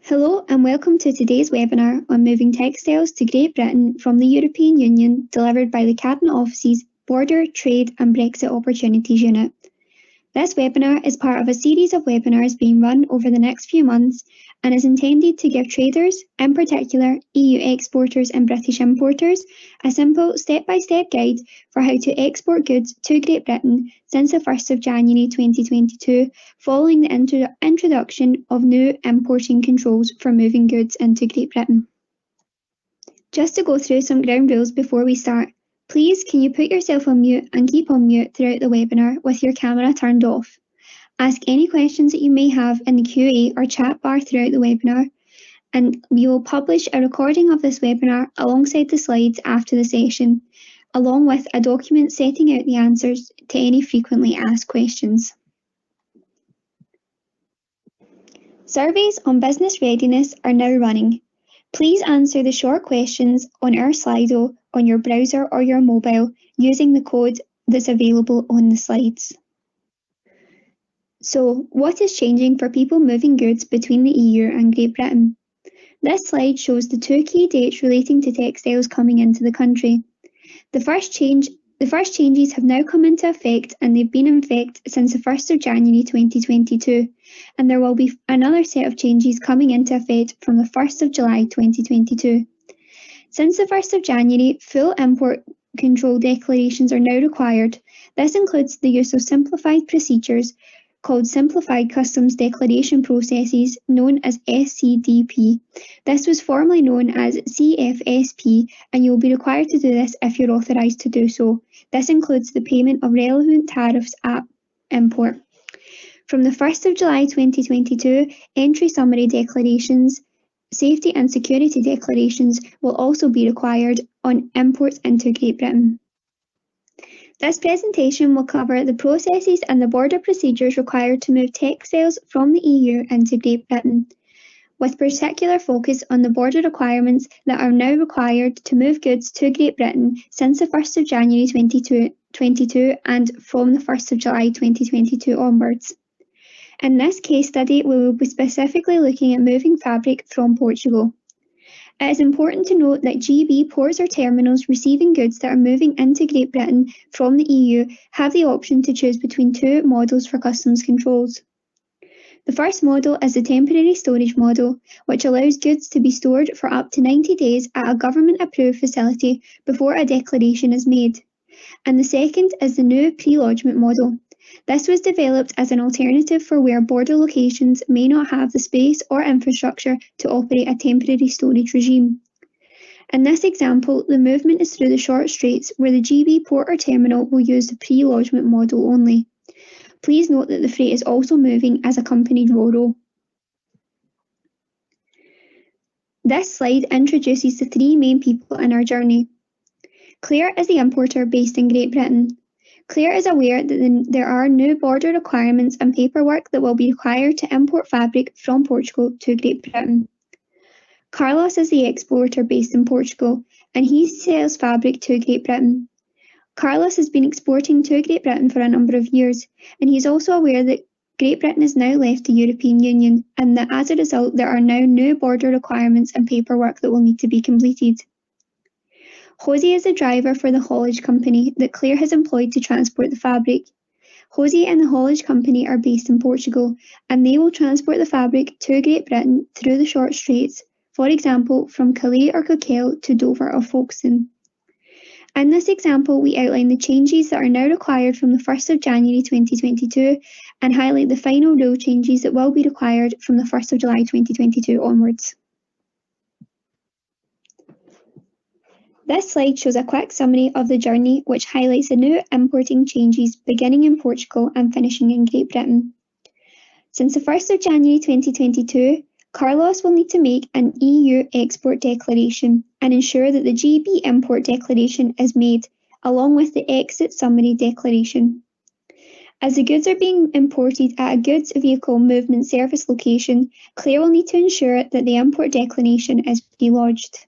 Hello and welcome to today's webinar on moving textiles to Great Britain from the European Union, delivered by the Cabinet Office's Border, Trade and Brexit Opportunities Unit. This webinar is part of a series of webinars being run over the next few months and is intended to give traders, in particular EU exporters and British importers, a simple step-by-step guide for how to export goods to Great Britain since the 1st of January 2022, following the introduction of new importing controls for moving goods into Great Britain. Just to go through some ground rules before we start, please can you put yourself on mute and keep on mute throughout the webinar with your camera turned off. Ask any questions that you may have in the Q&A or chat bar throughout the webinar, and we will publish a recording of this webinar alongside the slides after the session, along with a document setting out the answers to any frequently asked questions. Surveys on business readiness are now running. Please answer the short questions on our Slido on your browser or your mobile using the code that's available on the slides. So, what is changing for people moving goods between the EU and Great Britain? This slide shows the two key dates relating to textiles coming into the country. The first changes have now come into effect, and they've been in effect since the 1st of January 2022, and there will be another set of changes coming into effect from the 1st of July 2022. Since the 1st of January, full import control declarations are now required. This includes the use of simplified procedures called Simplified Customs Declaration Processes, known as SCDP. This was formerly known as CFSP, and you will be required to do this if you're authorised to do so. This includes the payment of relevant tariffs at import. From the 1st of July 2022, entry summary declarations, safety and security declarations will also be required on imports into Great Britain. This presentation will cover the processes and the border procedures required to move textiles from the EU into Great Britain, with particular focus on the border requirements that are now required to move goods to Great Britain since the 1st of January 2022 and from the 1st of July 2022 onwards. In this case study, we will be specifically looking at moving fabric from Portugal. It is important to note that GB ports or terminals receiving goods that are moving into Great Britain from the EU have the option to choose between two models for customs controls. The first model is the temporary storage model, which allows goods to be stored for up to 90 days at a government-approved facility before a declaration is made. And the second is the new pre-lodgement model. This was developed as an alternative for where border locations may not have the space or infrastructure to operate a temporary storage regime. In this example, the movement is through the short straits where the GB port or terminal will use the pre-lodgement model only. Please note that the freight is also moving as accompanied RoRo. This slide introduces the three main people in our journey. Claire is the importer based in Great Britain. Claire is aware that there are new border requirements and paperwork that will be required to import fabric from Portugal to Great Britain. Carlos is the exporter based in Portugal, and he sells fabric to Great Britain. Carlos has been exporting to Great Britain for a number of years, and he is also aware that Great Britain has now left the European Union, and that as a result there are now new border requirements and paperwork that will need to be completed. Jose is the driver for the haulage company that Claire has employed to transport the fabric. Jose and the haulage company are based in Portugal, and they will transport the fabric to Great Britain through the short straits, for example from Calais or Coquelles to Dover or Folkestone. In this example, we outline the changes that are now required from the 1st of January 2022 and highlight the final rule changes that will be required from the 1st of July 2022 onwards. This slide shows a quick summary of the journey, which highlights the new importing changes beginning in Portugal and finishing in Great Britain. Since the 1st of January 2022, Carlos will need to make an EU export declaration and ensure that the GB import declaration is made, along with the exit summary declaration. As the goods are being imported at a goods vehicle movement service location, Claire will need to ensure that the import declaration is pre-lodged.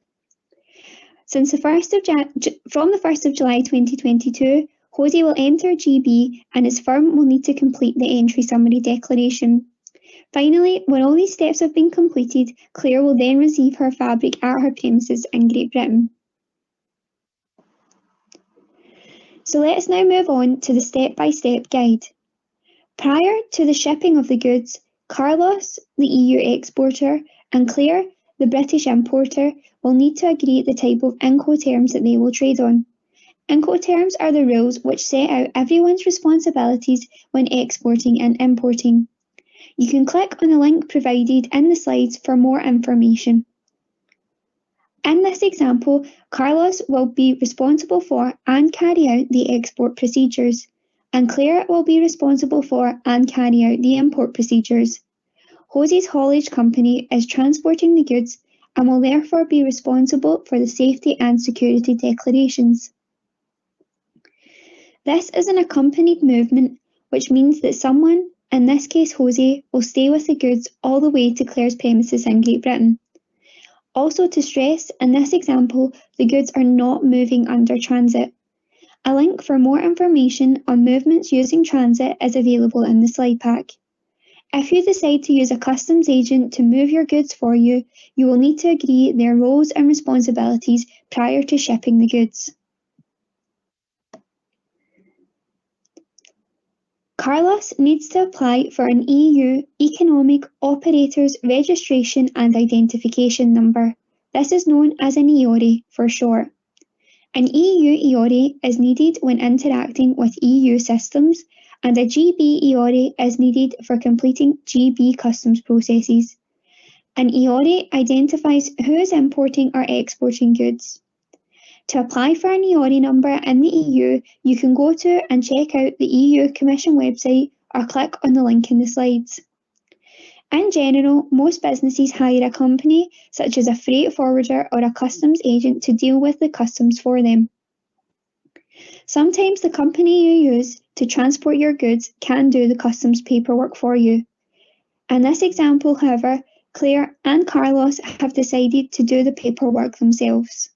From the 1st of July 2022, Jose will enter GB and his firm will need to complete the entry summary declaration. Finally, when all these steps have been completed, Claire will then receive her fabric at her premises in Great Britain. So let's now move on to the step-by-step guide. Prior to the shipping of the goods, Carlos, the EU exporter, and Claire, the British importer, will need to agree the type of Incoterms that they will trade on. Incoterms are the rules which set out everyone's responsibilities when exporting and importing. You can click on the link provided in the slides for more information. In this example, Carlos will be responsible for and carry out the export procedures, and Claire will be responsible for and carry out the import procedures. Jose's haulage company is transporting the goods and will therefore be responsible for the safety and security declarations. This is an accompanied movement, which means that someone, in this case Jose, will stay with the goods all the way to Claire's premises in Great Britain. Also to stress, in this example, the goods are not moving under transit. A link for more information on movements using transit is available in the slide pack. If you decide to use a customs agent to move your goods for you, you will need to agree their roles and responsibilities prior to shipping the goods. Carlos needs to apply for an EU Economic Operators Registration and Identification Number. This is known as an EORI for short. An EU EORI is needed when interacting with EU systems, and a GB EORI is needed for completing GB customs processes. An EORI identifies who is importing or exporting goods. To apply for an EORI number in the EU, you can go to and check out the EU Commission website or click on the link in the slides. In general, most businesses hire a company, such as a freight forwarder or a customs agent, to deal with the customs for them. Sometimes the company you use to transport your goods can do the customs paperwork for you. In this example, however, Claire and Carlos have decided to do the paperwork themselves.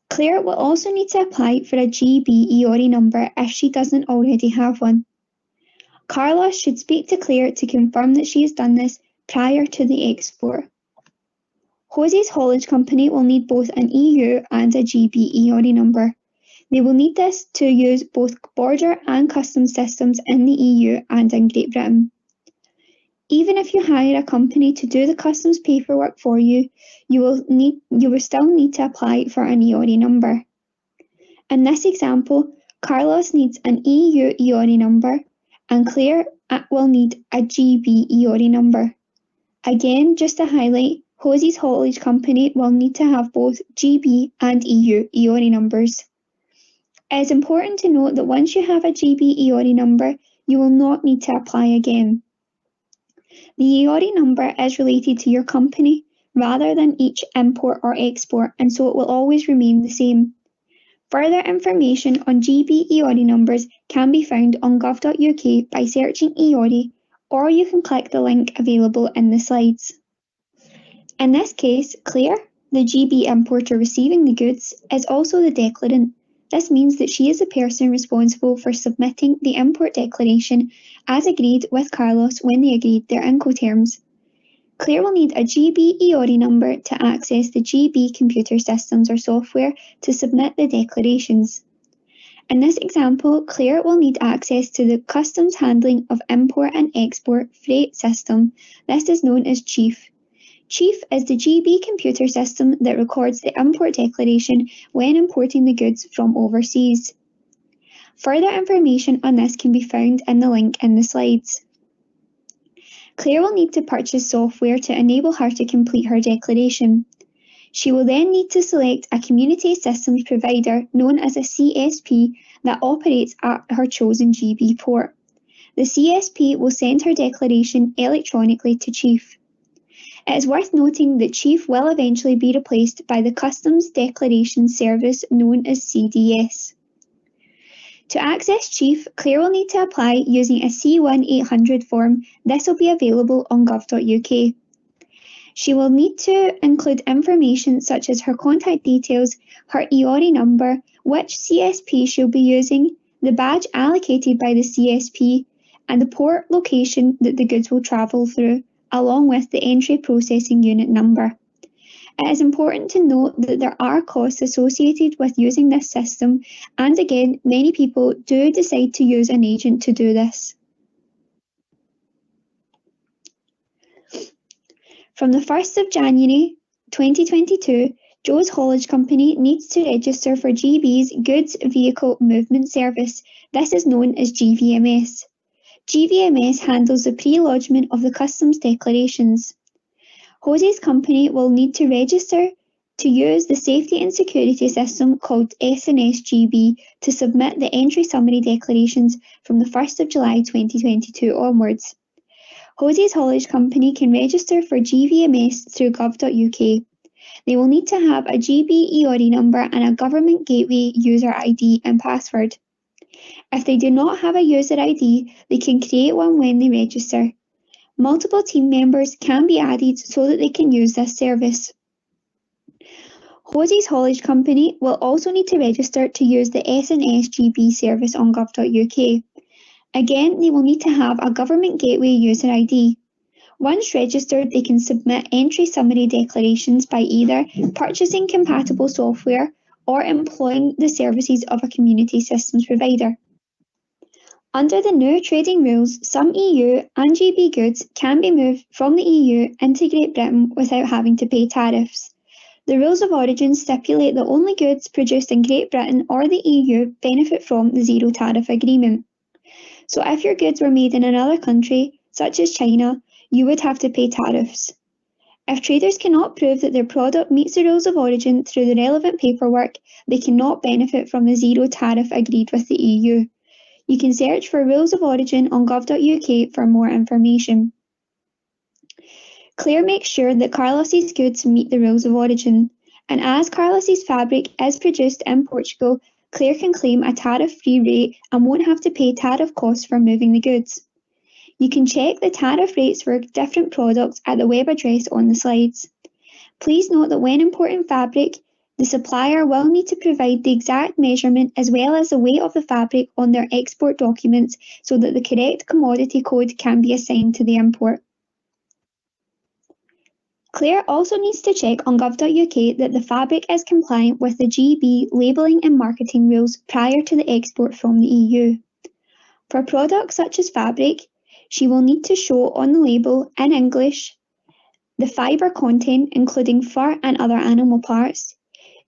Claire will also need to apply for a GB EORI number if she doesn't already have one. Carlos should speak to Claire to confirm that she has done this prior to the export. Jose's haulage company will need both an EU and a GB EORI number. They will need this to use both border and customs systems in the EU and in Great Britain. Even if you hire a company to do the customs paperwork for you, you will still need to apply for an EORI number. In this example, Carlos needs an EU EORI number and Claire will need a GB EORI number. Again, just to highlight, Jose's haulage company will need to have both GB and EU EORI numbers. It is important to note that once you have a GB EORI number, you will not need to apply again. The EORI number is related to your company rather than each import or export, and so it will always remain the same. Further information on GB EORI numbers can be found on gov.uk by searching EORI, or you can click the link available in the slides. In this case, Claire, the GB importer receiving the goods, is also the declarant. This means that she is the person responsible for submitting the import declaration as agreed with Carlos when they agreed their Incoterms. Claire will need a GB EORI number to access the GB computer systems or software to submit the declarations. In this example, Claire will need access to the customs handling of import and export freight system. This is known as CHIEF. CHIEF is the GB computer system that records the import declaration when importing the goods from overseas. Further information on this can be found in the link in the slides. Claire will need to purchase software to enable her to complete her declaration. She will then need to select a community systems provider known as a CSP that operates at her chosen GB port. The CSP will send her declaration electronically to CHIEF. It is worth noting that CHIEF will eventually be replaced by the Customs Declaration Service known as CDS. To access CHIEF, Claire will need to apply using a C1800 form. This will be available on gov.uk. She will need to include information such as her contact details, her EORI number, which CSP she'll be using, the badge allocated by the CSP, and the port location that the goods will travel through, along with the entry processing unit number. It is important to note that there are costs associated with using this system, and again, many people do decide to use an agent to do this. From the 1st of January 2022, Joe's Haulage Company needs to register for GB's Goods Vehicle Movement Service. This is known as GVMS. GVMS handles the pre-lodgement of the customs declarations. Jose's company will need to register to use the safety and security system called S&S GB to submit the entry summary declarations from the 1st of July 2022 onwards. Jose's Haulage Company can register for GVMS through gov.uk. They will need to have a GB EORI number and a government gateway user ID and password. If they do not have a user ID, they can create one when they register. Multiple team members can be added so that they can use this service. Jose's Haulage Company will also need to register to use the S&S GB service on gov.uk. Again, they will need to have a government gateway user ID. Once registered, they can submit entry summary declarations by either purchasing compatible software or employing the services of a community systems provider. Under the new trading rules, some EU and GB goods can be moved from the EU into Great Britain without having to pay tariffs. The rules of origin stipulate that only goods produced in Great Britain or the EU benefit from the zero tariff agreement. So if your goods were made in another country, such as China, you would have to pay tariffs. If traders cannot prove that their product meets the rules of origin through the relevant paperwork, they cannot benefit from the zero tariff agreed with the EU. You can search for rules of origin on gov.uk for more information. Claire makes sure that Carlos's goods meet the rules of origin, and as Carlos's fabric is produced in Portugal, Claire can claim a tariff-free rate and won't have to pay tariff costs for moving the goods. You can check the tariff rates for different products at the web address on the slides. Please note that when importing fabric, the supplier will need to provide the exact measurement as well as the weight of the fabric on their export documents so that the correct commodity code can be assigned to the import. Claire also needs to check on gov.uk that the fabric is compliant with the GB labelling and marketing rules prior to the export from the EU. For products such as fabric, she will need to show on the label in English the fibre content, including fur and other animal parts.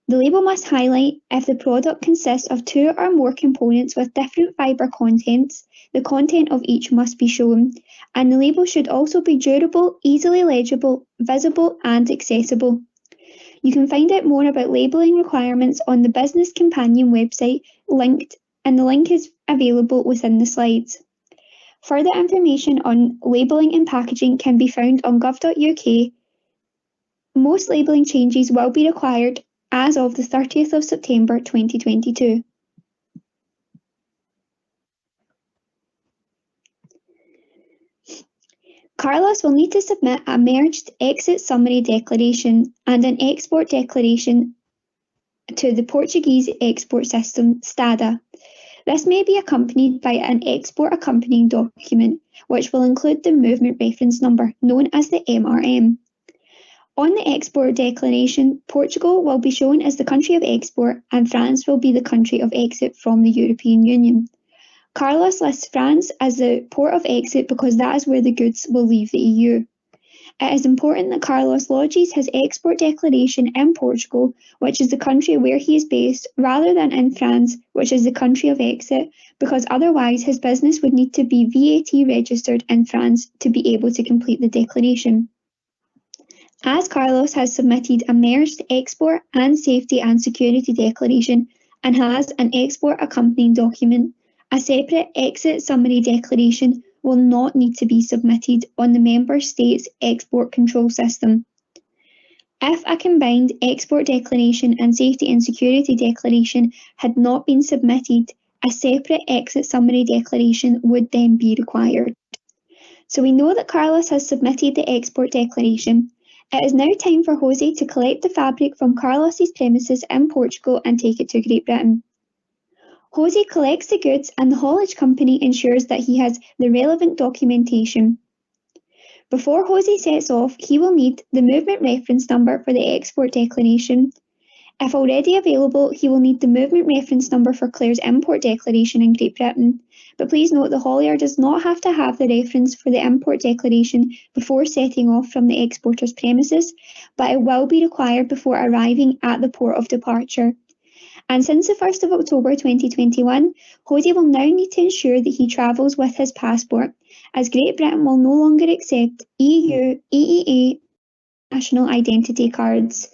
The label must highlight if the product consists of two or more components with different fibre contents. The content of each must be shown, and the label should also be durable, easily legible, visible and accessible. You can find out more about labelling requirements on the Business Companion website, and the link is available within the slides. Further information on labelling and packaging can be found on gov.uk. Most labelling changes will be required as of the 30th of September 2022. Carlos will need to submit a merged exit summary declaration and an export declaration to the Portuguese export system, STADA. This may be accompanied by an Export Accompanying Document, which will include the Movement Reference Number, known as the MRM. On the export declaration, Portugal will be shown as the country of export and France will be the country of exit from the European Union. Carlos lists France as the port of exit because that is where the goods will leave the EU. It is important that Carlos lodges his export declaration in Portugal, which is the country where he is based, rather than in France, which is the country of exit, because otherwise his business would need to be VAT registered in France to be able to complete the declaration. As Carlos has submitted a merged export and safety and security declaration and has an export accompanying document, a separate exit summary declaration will not need to be submitted on the member state's export control system. If a combined export declaration and safety and security declaration had not been submitted, a separate exit summary declaration would then be required. So we know that Carlos has submitted the export declaration. It is now time for Jose to collect the fabric from Carlos's premises in Portugal and take it to Great Britain. Hosey collects the goods and the haulage company ensures that he has the relevant documentation. Before Hosey sets off, he will need the movement reference number for the export declaration. If already available, he will need the movement reference number for Claire's import declaration in Great Britain. But please note the haulier does not have to have the reference for the import declaration before setting off from the exporter's premises, but it will be required before arriving at the port of departure. And since the 1st of October 2021, Hosey will now need to ensure that he travels with his passport, as Great Britain will no longer accept EU, EEA national identity cards,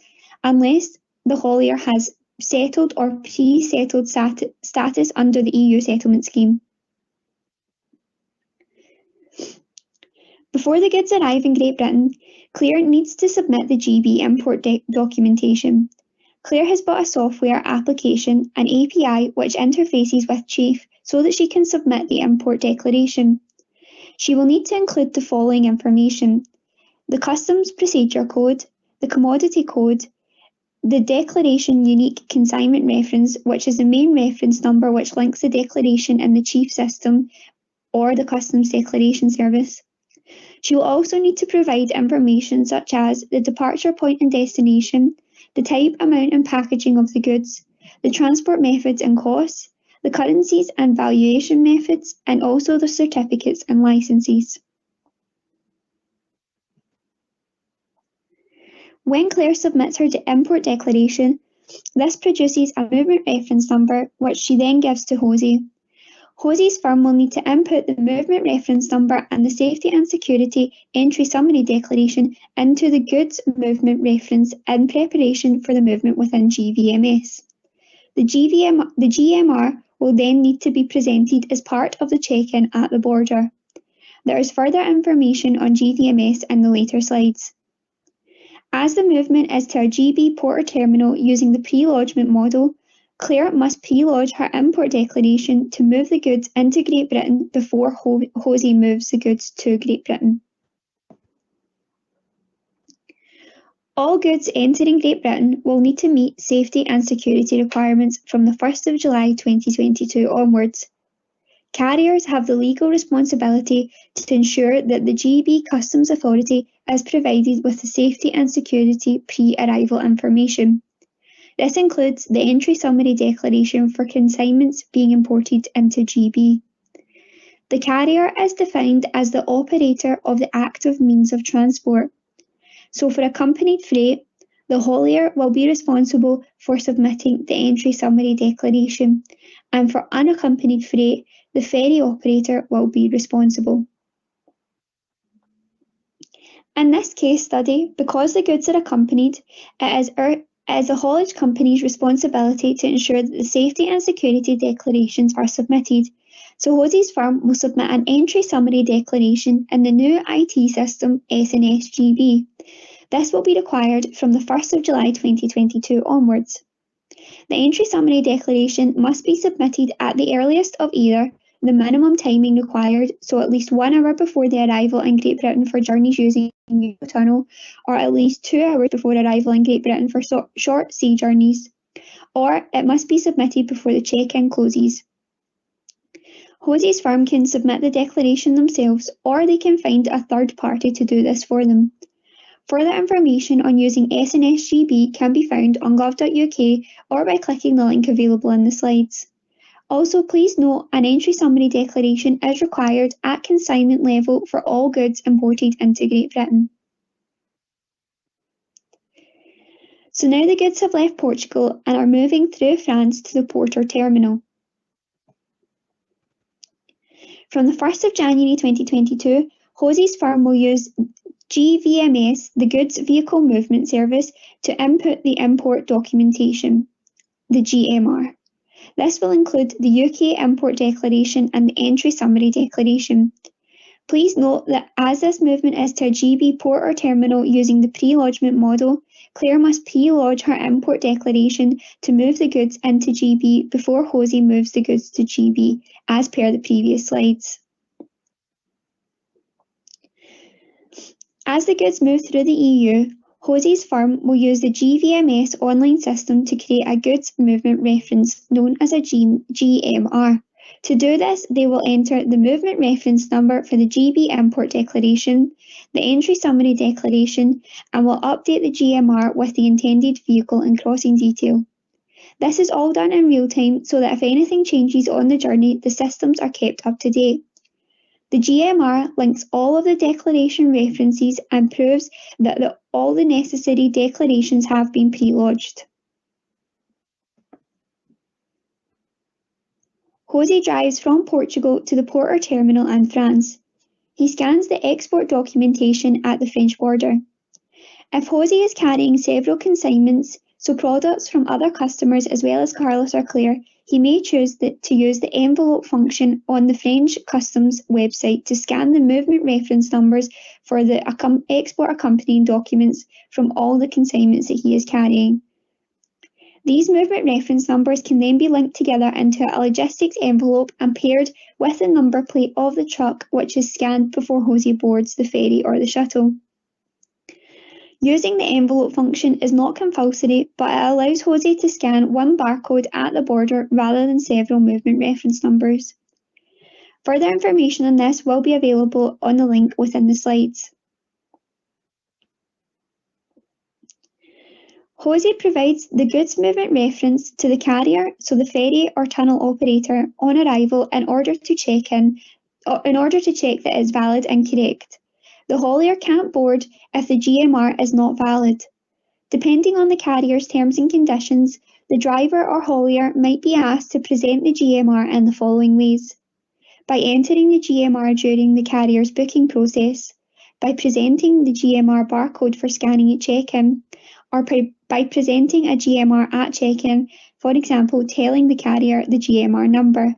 unless the haulier has settled or pre-settled status under the EU settlement scheme. Before the goods arrive in Great Britain, Claire needs to submit the GB import documentation. Claire has bought a software application, an API, which interfaces with Chief so that she can submit the import declaration. She will need to include the following information: the customs procedure code, the commodity code, the declaration unique consignment reference, which is the main reference number which links the declaration in the Chief system or the Customs Declaration Service. She will also need to provide information such as the departure point and destination, the type, amount and packaging of the goods, the transport methods and costs, the currencies and valuation methods, and also the certificates and licenses. When Claire submits her import declaration, this produces a movement reference number, which she then gives to Hosey. Hosey's firm will need to input the movement reference number and the safety and security entry summary declaration into the goods movement reference in preparation for the movement within GVMS. The GMR will then need to be presented as part of the check-in at the border. There is further information on GVMS in the later slides. As the movement is to a GB port or terminal using the pre-lodgement model, Claire must pre-lodge her import declaration to move the goods into Great Britain before Hosey moves the goods to Great Britain. All goods entering Great Britain will need to meet safety and security requirements from the 1st of July 2022 onwards. Carriers have the legal responsibility to ensure that the GB Customs Authority is provided with the safety and security pre-arrival information. This includes the entry summary declaration for consignments being imported into GB. The carrier is defined as the operator of the active means of transport. So for accompanied freight, the haulier will be responsible for submitting the entry summary declaration, and for unaccompanied freight, the ferry operator will be responsible. In this case study, because the goods are accompanied, it is the haulage company's responsibility to ensure that the safety and security declarations are submitted. So Hosey's firm will submit an entry summary declaration in the new IT system SNS GB. This will be required from the 1st of July 2022 onwards. The entry summary declaration must be submitted at the earliest of either the minimum timing required, so at least 1 hour before the arrival in Great Britain for journeys using Eurotunnel, or at least 2 hours before arrival in Great Britain for short sea journeys, or it must be submitted before the check-in closes. Hosey's firm can submit the declaration themselves, or they can find a third party to do this for them. Further information on using SNS GB can be found on gov.uk or by clicking the link available in the slides. Also, please note an entry summary declaration is required at consignment level for all goods imported into Great Britain. So now the goods have left Portugal and are moving through France to the port or terminal. From the 1st of January 2022, Hosey's firm will use GVMS, the Goods Vehicle Movement Service, to input the import documentation, the GMR. This will include the UK import declaration and the entry summary declaration. Please note that as this movement is to a GB port or terminal using the pre-lodgement model, Claire must pre-lodge her import declaration to move the goods into GB before Hosey moves the goods to GB, as per the previous slides. As the goods move through the EU, Josie's firm will use the GVMS online system to create a goods movement reference known as a GMR. To do this, they will enter the movement reference number for the GB import declaration, the entry summary declaration, and will update the GMR with the intended vehicle and crossing detail. This is all done in real time so that if anything changes on the journey, the systems are kept up to date. The GMR links all of the declaration references and proves that all the necessary declarations have been pre-lodged. Jose drives from Portugal to the port or terminal in France. He scans the export documentation at the French border. If Jose is carrying several consignments, so products from other customers as well as Carlos or Claire, he may choose to use the envelope function on the French Customs website to scan the movement reference numbers for the export accompanying documents from all the consignments that he is carrying. These movement reference numbers can then be linked together into a logistics envelope and paired with the number plate of the truck, which is scanned before Jose boards the ferry or the shuttle. Using the envelope function is not compulsory, but it allows Jose to scan one barcode at the border rather than several movement reference numbers. Further information on this will be available on the link within the slides. Jose provides the goods movement reference to the carrier, so the ferry or tunnel operator, on arrival in order to check that it is valid and correct. The haulier can't board if the GMR is not valid. Depending on the carrier's terms and conditions, the driver or haulier might be asked to present the GMR in the following ways: by entering the GMR during the carrier's booking process, by presenting the GMR barcode for scanning at check-in, or by presenting a GMR at check-in, for example, telling the carrier the GMR number.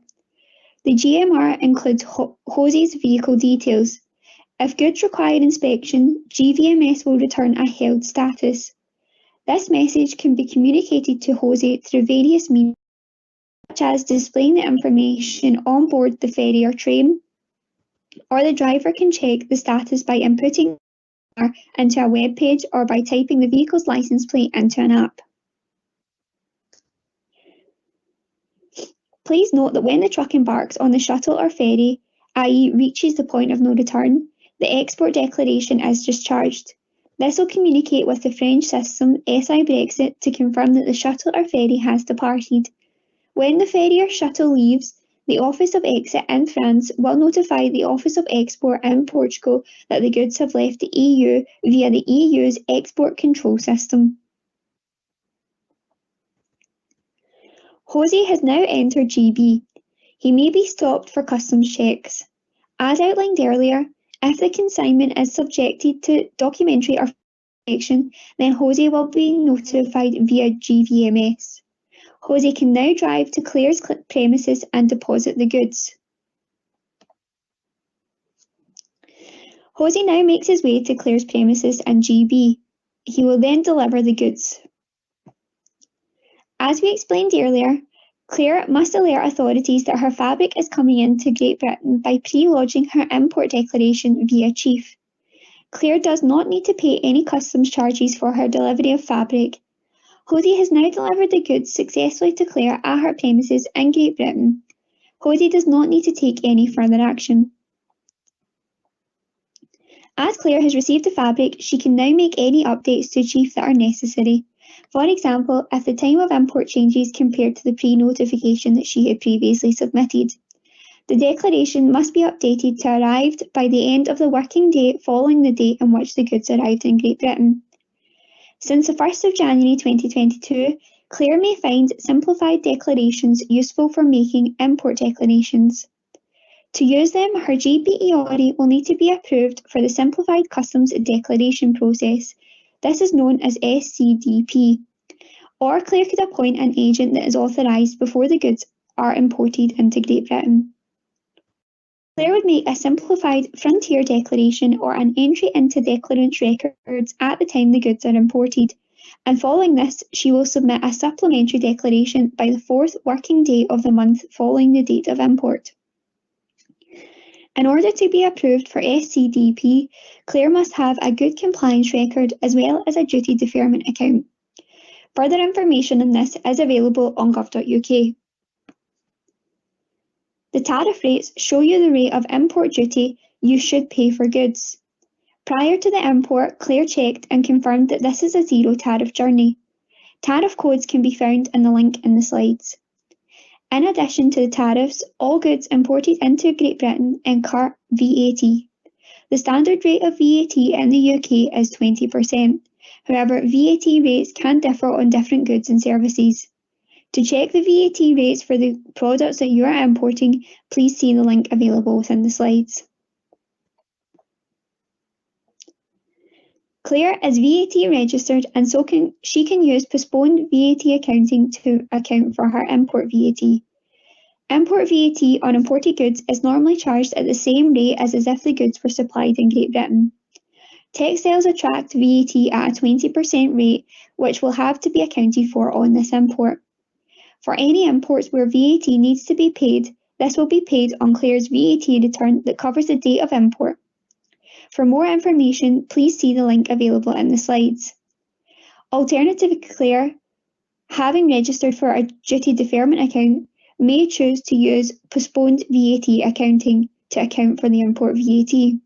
The GMR includes Jose's vehicle details. If goods require inspection, GVMS will return a held status. This message can be communicated to Jose through various means, such as displaying the information on board the ferry or train, or the driver can check the status by inputting into a web page or by typing the vehicle's license plate into an app. Please note that when the truck embarks on the shuttle or ferry, i.e. reaches the point of no return, the export declaration is discharged. This will communicate with the French system SI Brexit to confirm that the shuttle or ferry has departed. When the ferry or shuttle leaves, the Office of Exit in France will notify the Office of Export in Portugal that the goods have left the EU via the EU's export control system. Jose has now entered GB. He may be stopped for customs checks. As outlined earlier, if the consignment is subjected to documentary or inspection, then Jose will be notified via GVMS. Jose can now drive to Claire's premises and deposit the goods. Jose now makes his way to Claire's premises in GB. He will then deliver the goods. As we explained earlier, Claire must alert authorities that her fabric is coming into Great Britain by pre-lodging her import declaration via Chief. Claire does not need to pay any customs charges for her delivery of fabric. Jose has now delivered the goods successfully to Claire at her premises in Great Britain. Jose does not need to take any further action. As Claire has received the fabric, she can now make any updates to Chief that are necessary. For example, if the time of import changes compared to the pre-notification that she had previously submitted. The declaration must be updated to arrived by the end of the working day following the date on which the goods arrived in Great Britain. Since the 1st of January 2022, Claire may find simplified declarations useful for making import declarations. To use them, her GB EORI will need to be approved for the Simplified Customs Declaration process. This is known as SCDP. Or Claire could appoint an agent that is authorised before the goods are imported into Great Britain. Claire would make a simplified frontier declaration or an entry into declarant's records at the time the goods are imported, and following this she will submit a supplementary declaration by the 4th working day of the month following the date of import. In order to be approved for SCDP, Claire must have a good compliance record as well as a duty deferment account. Further information on this is available on gov.uk. The tariff rates show you the rate of import duty you should pay for goods. Prior to the import, Claire checked and confirmed that this is a zero tariff journey. Tariff codes can be found in the link in the slides. In addition to the tariffs, all goods imported into Great Britain incur VAT. The standard rate of VAT in the UK is 20%. However, VAT rates can differ on different goods and services. To check the VAT rates for the products that you are importing, please see the link available within the slides. Claire is VAT registered and so she can use postponed VAT accounting to account for her import VAT. Import VAT on imported goods is normally charged at the same rate as if the goods were supplied in Great Britain. Textiles attract VAT at a 20% rate, which will have to be accounted for on this import. For any imports where VAT needs to be paid, this will be paid on Claire's VAT return that covers the date of import. For more information, please see the link available in the slides. Alternatively, Claire, having registered for a duty deferment account, may choose to use postponed VAT accounting to account for the import VAT.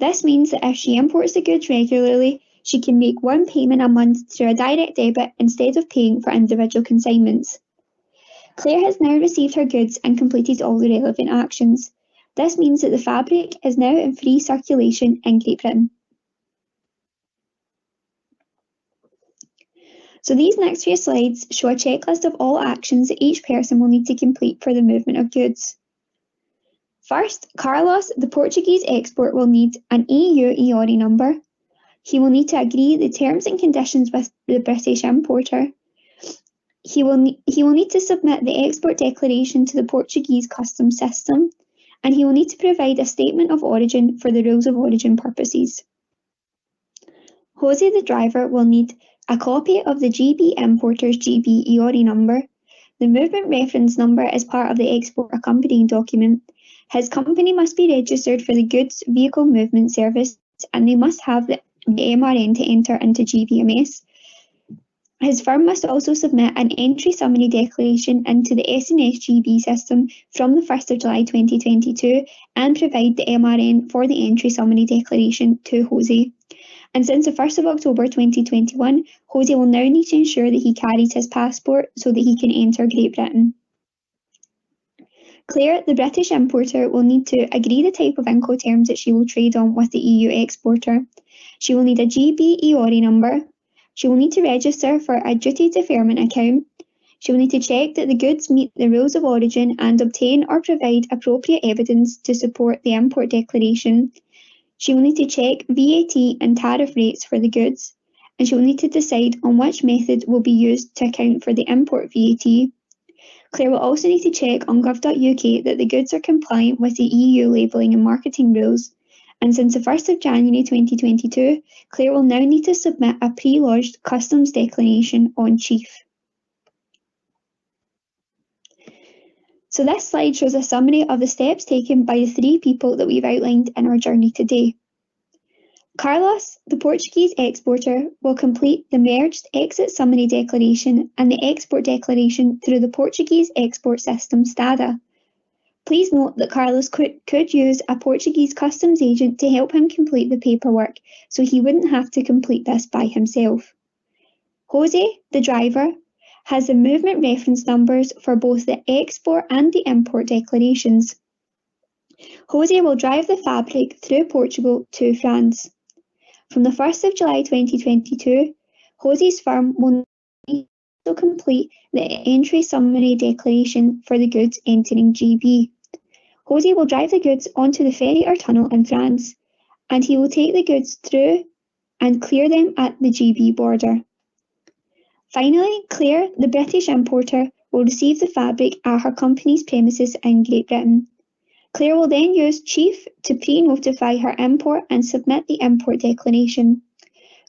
This means that if she imports the goods regularly, she can make one payment a month through a direct debit instead of paying for individual consignments. Claire has now received her goods and completed all the relevant actions. This means that the fabric is now in free circulation in Great Britain. So these next few slides show a checklist of all actions that each person will need to complete for the movement of goods. First, Carlos, the Portuguese export, will need an EU EORI number. He will need to agree the terms and conditions with the British importer. He will need to submit the export declaration to the Portuguese customs system, and he will need to provide a statement of origin for the rules of origin purposes. Jose, the driver, will need a copy of the GB importer's GB EORI number. The movement reference number is part of the export accompanying document. His company must be registered for the goods vehicle movement service, and they must have the MRN to enter into GBMS. His firm must also submit an entry summary declaration into the SNS GB system from the 1st of July 2022 and provide the MRN for the entry summary declaration to Jose. And since the 1st of October 2021, Jose will now need to ensure that he carries his passport so that he can enter Great Britain. Claire, the British importer, will need to agree the type of Incoterms that she will trade on with the EU exporter. She will need a GB EORI number. She will need to register for a duty deferment account. She will need to check that the goods meet the rules of origin and obtain or provide appropriate evidence to support the import declaration. She will need to check VAT and tariff rates for the goods, and she will need to decide on which method will be used to account for the import VAT. Claire will also need to check on gov.uk that the goods are compliant with the EU labelling and marketing rules. And since the 1st of January 2022, Claire will now need to submit a pre-lodged customs declaration on Chief. So this slide shows a summary of the steps taken by the three people that we've outlined in our journey today. Carlos, the Portuguese exporter, will complete the merged exit summary declaration and the export declaration through the Portuguese export system STADA. Please note that Carlos could use a Portuguese customs agent to help him complete the paperwork, so he wouldn't have to complete this by himself. Jose, the driver, has the movement reference numbers for both the export and the import declarations. Jose will drive the fabric through Portugal to France. From the 1st of July 2022, Jose's firm will need to complete the entry summary declaration for the goods entering GB. Jose will drive the goods onto the ferry or tunnel in France, and he will take the goods through and clear them at the GB border. Finally, Claire, the British importer, will receive the fabric at her company's premises in Great Britain. Claire will then use Chief to pre-notify her import and submit the import declaration.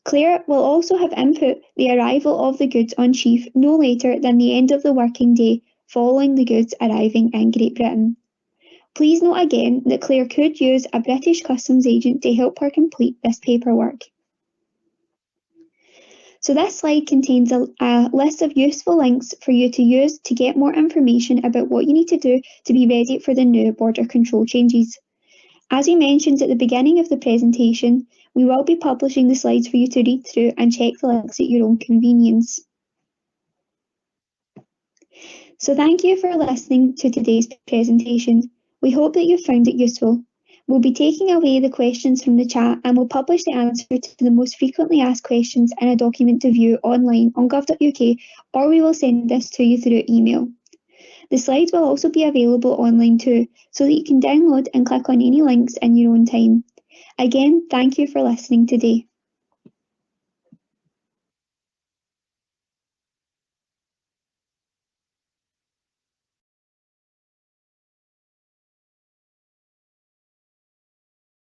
Claire will also have input the arrival of the goods on Chief no later than the end of the working day following the goods arriving in Great Britain. Please note again that Claire could use a British customs agent to help her complete this paperwork. So this slide contains a list of useful links for you to use to get more information about what you need to do to be ready for the new border control changes. As we mentioned at the beginning of the presentation, we will be publishing the slides for you to read through and check the links at your own convenience. So thank you for listening to today's presentation. We hope that you found it useful. We'll be taking away the questions from the chat and we'll publish the answer to the most frequently asked questions in a document to view online on gov.uk, or we will send this to you through email. The slides will also be available online too, so that you can download and click on any links in your own time. Again, thank you for listening today.